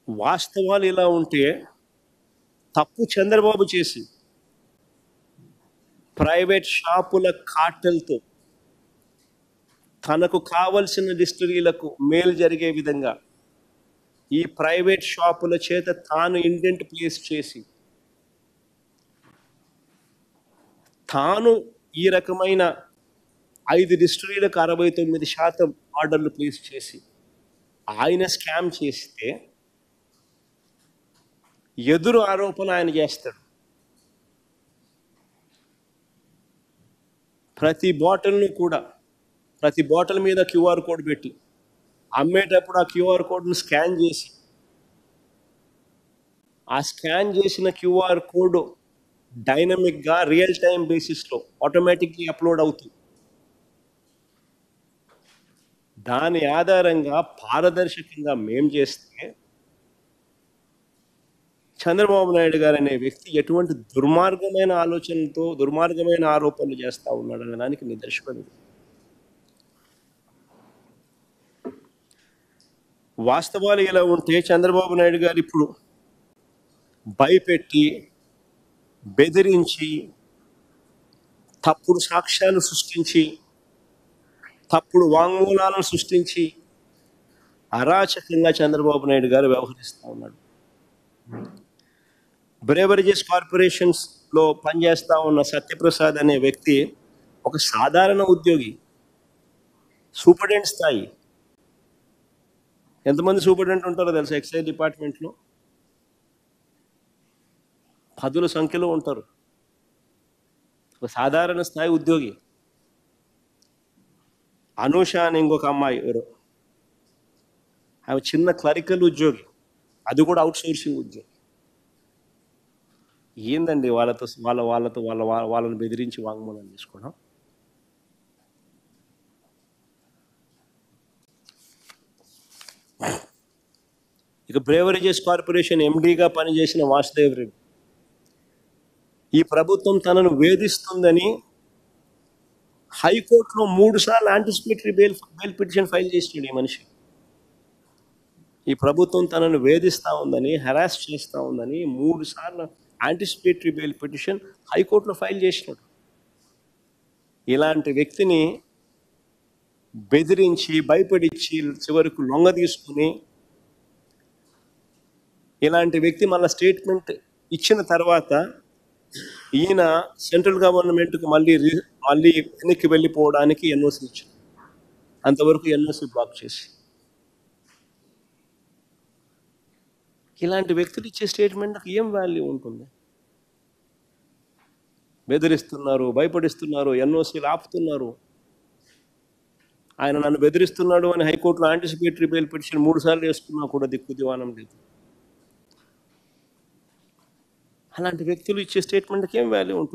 వాస్తవాలు ఇలా ఉంటే తప్పు చంద్రబాబు చేసి ప్రైవేట్ షాపుల కార్టెల్తో తనకు కావలసిన డిస్టిలరీలకు మేలు జరిగే విధంగా ఈ ప్రైవేట్ షాపుల చేత తాను ఇండెంట్ ప్లేస్ చేసి తాను ఈ రకమైన 5 డిస్టిలరీలకు 69% ఆర్డర్లు ప్లేస్ చేసి ఆయన స్కామ్ చేస్తే ఎదురు ఆరోపణ ఆయన చేస్తాడు. ప్రతి బాటిల్ మీద QR కోడ్ పెట్టి అమ్మేటప్పుడు ఆ QR కోడ్ను స్కాన్ చేసి ఆ స్కాన్ చేసిన QR కోడ్ డైనమిక్గా రియల్ టైం బేసిస్లో ఆటోమేటిక్లీ అప్లోడ్ అవుతుంది. దాని ఆధారంగా పారదర్శకంగా మేం చేస్తే చంద్రబాబు నాయుడు గారు అనే వ్యక్తి ఎటువంటి దుర్మార్గమైన ఆలోచనలతో దుర్మార్గమైన ఆరోపణలు చేస్తూ ఉన్నాడు అనే దానికి నిదర్శనం. వాస్తవాలు ఇలా ఉంటే చంద్రబాబు నాయుడు గారు ఇప్పుడు భయపెట్టి బెదిరించి తప్పుడు సాక్ష్యాలు సృష్టించి తప్పుడు వాంగ్మూలాలను సృష్టించి అరాచకంగా చంద్రబాబు నాయుడు గారు వ్యవహరిస్తూ ఉన్నాడు. బ్రేవరేజెస్ కార్పొరేషన్స్లో పనిచేస్తూ ఉన్న సత్యప్రసాద్ అనే వ్యక్తి ఒక సాధారణ ఉద్యోగి, సూపరింటెండెంట్ స్థాయి. ఎంతమంది సూపరింటెండెంట్ ఉంటారో తెలుసా? ఎక్సైజ్ డిపార్ట్మెంట్లో 10ల సంఖ్యలో ఉంటారు. ఒక సాధారణ స్థాయి ఉద్యోగి. అనూష అని ఇంకొక అమ్మాయి ఎవరు, ఆమె చిన్న క్లరికల్ ఉద్యోగి, అది కూడా అవుట్ సోర్సింగ్ ఉద్యోగి. ఏందండి వాళ్ళని బెదిరించి వాంగ్మూలం తీసుకోవడం? ఇక బ్రేవరేజెస్ కార్పొరేషన్ ఎండీగా పనిచేసిన వాసుదేవ్ రెడ్డి ఈ ప్రభుత్వం తనను వేధిస్తుందని హైకోర్టులో 3 సార్లు యాంటిసిపేటరీ బెయిల్ పిటిషన్ ఫైల్ చేసినాడు ఈ మనిషి. ఈ ప్రభుత్వం తనను వేధిస్తూ ఉందని, హెరాస్ చేస్తూ ఉందని 3 సార్లు యాంటిసిపేటరీ బెయిల్ పిటిషన్ హైకోర్టులో ఫైల్ చేసినాడు. ఇలాంటి వ్యక్తిని బెదిరించి భయపడిచ్చి చివరకు లొంగ తీసుకుని ఇలాంటి వ్యక్తి మళ్ళీ స్టేట్మెంట్ ఇచ్చిన తర్వాత ఈయన సెంట్రల్ గవర్నమెంట్కు మళ్ళీ వెనక్కి వెళ్ళిపోవడానికి ఎన్ఓసి ఇచ్చారు. అంతవరకు ఎన్ఓసి బ్లాక్ చేసి ఇలాంటి వ్యక్తులు ఇచ్చే స్టేట్మెంట్కి ఏం వాల్యూ ఉంటుంది? బెదిరిస్తున్నారు, భయపడిస్తున్నారు, ఎన్ఓసీలు ఆపుతున్నారు. ఆయన నన్ను బెదిరిస్తున్నాడు అని హైకోర్టులో యాంటిసిపేటరీ బెయిల్ పిటిషన్ 3 సార్లు వేసుకున్నా కూడా దిక్కు దివానం లేదు. అలాంటి వ్యక్తులు ఇచ్చే స్టేట్మెంట్కి ఏం వాల్యూ ఉంటుంది?